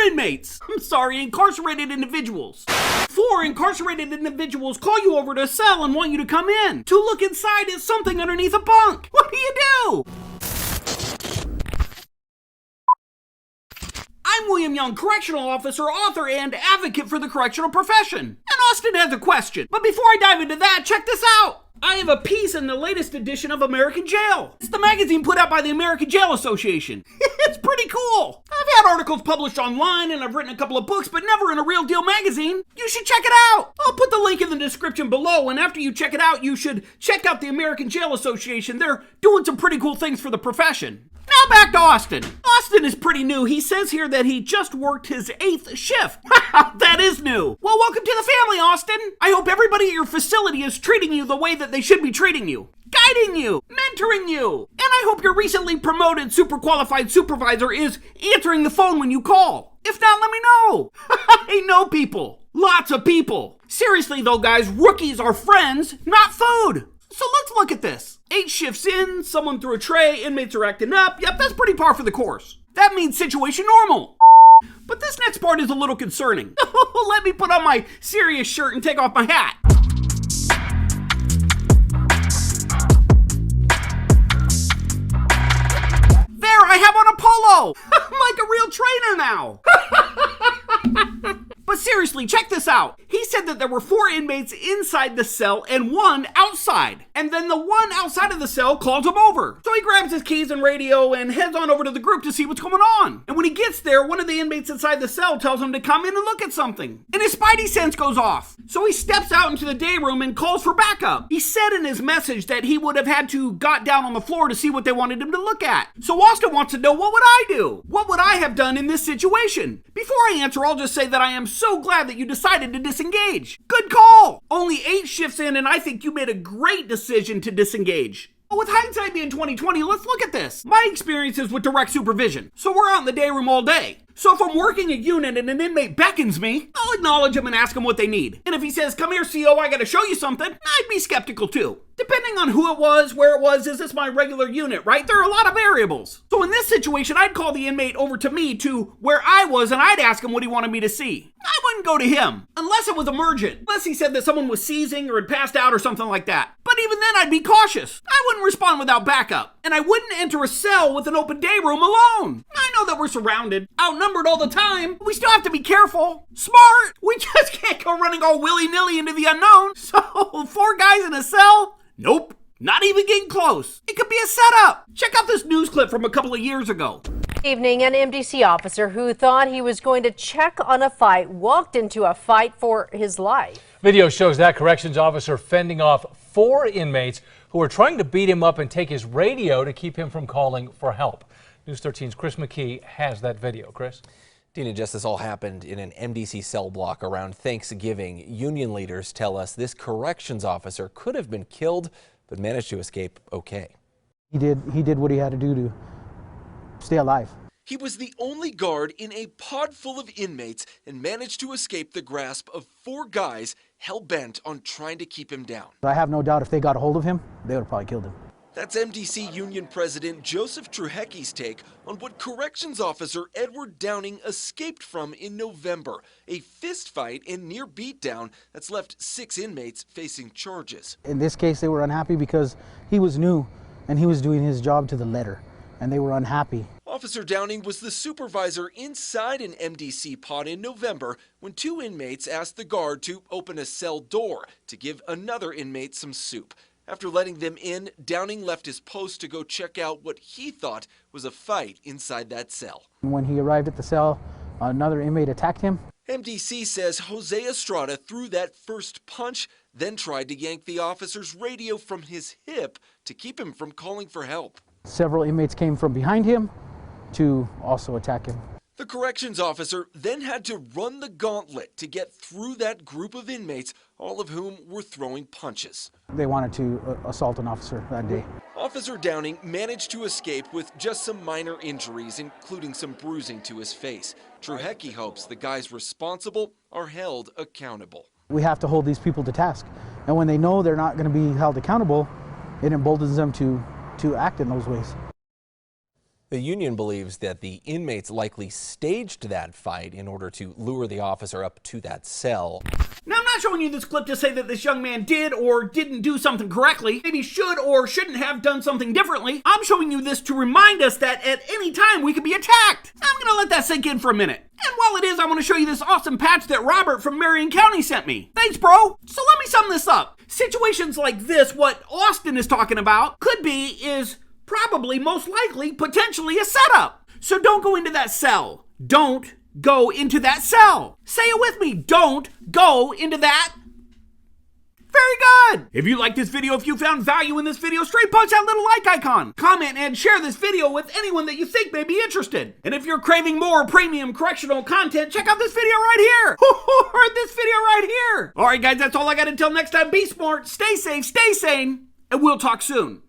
inmates. I'm sorry, incarcerated individuals. 4 incarcerated individuals call you over to a cell and want you to come in. To look inside is something underneath a bunk. What do? I'm William Young, correctional officer, author, and advocate for the correctional profession. And Austin has a question. But before I dive into that, check this out. I have a piece in the latest edition of American Jail. It's the magazine put out by the American Jail Association. It's pretty cool. I've had articles published online and I've written a couple of books, but never in a Real Deal magazine. You should check it out. I'll put the link in the description below, and after you check it out, you should check out the American Jail Association. They're doing some pretty cool things for the profession. Now back to Austin. Austin is pretty new. He says here that he just worked his 8th shift. That is new. Well, welcome to the family, Austin. I hope everybody at your facility is treating you the way that they should be treating you. Guiding you, mentoring you. And I hope your recently promoted super qualified supervisor is answering the phone when you call. If not, let me know. I know people. Lots of people. Seriously though, guys, rookies are friends, not food. So let's look at this. 8 shifts in, someone threw a tray, inmates are acting up. Yep, that's pretty par for the course. That means situation normal. But this next part is a little concerning. Let me put on my serious shirt and take off my hat. There, I have on a polo. I'm like a real trainer now. But seriously, check this out. He said that there were 4 inmates inside the cell and 1 outside. And then the one outside of the cell calls him over. So he grabs his keys and radio and heads on over to the group to see what's going on. And when he gets there, one of the inmates inside the cell tells him to come in and look at something. And his spidey sense goes off. So he steps out into the day room and calls for backup. He said in his message that he would have had to got down on the floor to see what they wanted him to look at. So Austin wants to know, what would I do? What would I have done in this situation? Before I answer, I'll just say that I am so glad that you decided to disengage. Good call. Only 8 shifts in, and I think you made a great decision to disengage. Well, with hindsight being 2020, let's look at this. My experience is with direct supervision. So we're out in the day room all day. So if I'm working a unit and an inmate beckons me, I'll acknowledge him and ask him what they need. And if he says, come here, CO, I gotta show you something, I'd be skeptical too. Depending on who it was, where it was, is this my regular unit, right? There are a lot of variables. So in this situation, I'd call the inmate over to me to where I was and I'd ask him what he wanted me to see. I wouldn't go to him, unless it was emergent. Unless he said that someone was seizing or had passed out or something like that. But even then, I'd be cautious. I wouldn't respond without backup. And I wouldn't enter a cell with an open day room alone. I know that we're surrounded, outnumbered all the time, but we still have to be careful. Smart! We just can't go running all willy-nilly into the unknown. So, 4 guys in a cell? Nope. Not even getting close. It could be a setup. Check out this news clip from a couple of years ago. Evening, an MDC officer who thought he was going to check on a fight walked into a fight for his life. Video shows that corrections officer fending off 4 inmates who were trying to beat him up and take his radio to keep him from calling for help. News 13's Chris McKee has that video. Chris? Dina, just this all happened in an MDC cell block around Thanksgiving. Union leaders tell us this corrections officer could have been killed, but managed to escape okay. He did what he had to do to stay alive. He was the only guard in a pod full of inmates and managed to escape the grasp of 4 guys hell-bent on trying to keep him down. I have no doubt if they got a hold of him, they would have probably killed him. That's MDC Union President Joseph Truhecki's take on what corrections officer Edward Downing escaped from in November, a fistfight and near beatdown that's left 6 inmates facing charges. In this case, they were unhappy because he was new and he was doing his job to the letter, and they were unhappy. Officer Downing was the supervisor inside an MDC pod in November when 2 inmates asked the guard to open a cell door to give another inmate some soup. After letting them in, Downing left his post to go check out what he thought was a fight inside that cell. When he arrived at the cell, another inmate attacked him. MDC says Jose Estrada threw that first punch, then tried to yank the officer's radio from his hip to keep him from calling for help. Several inmates came from behind him to also attack him. The corrections officer then had to run the gauntlet to get through that group of inmates, all of whom were throwing punches. They wanted to assault an officer that day. Officer Downing managed to escape with just some minor injuries, including some bruising to his face. Truhecki hopes the guys responsible are held accountable. We have to hold these people to task. And when they know they're not going to be held accountable, it emboldens them to act in those ways. The union believes that the inmates likely staged that fight in order to lure the officer up to that cell. Now, I'm not showing you this clip to say that this young man did or didn't do something correctly, maybe should or shouldn't have done something differently. I'm showing you this to remind us that at any time we could be attacked. I'm gonna let that sink in for a minute. And while it is, I want to show you this awesome patch that Robert from Marion County sent me. Thanks, bro. So let me sum this up. Situations like this, what Austin is talking about, is probably, most likely, potentially a setup. So don't go into that cell. Don't go into that cell. Say it with me. Don't go into that. Very good. If you like this video, if you found value in this video, straight punch that little like icon. Comment and share this video with anyone that you think may be interested. And if you're craving more premium correctional content, check out this video right here. Or this video right here. All right, guys, that's all I got. Until next time, be smart, stay safe, stay sane, and we'll talk soon.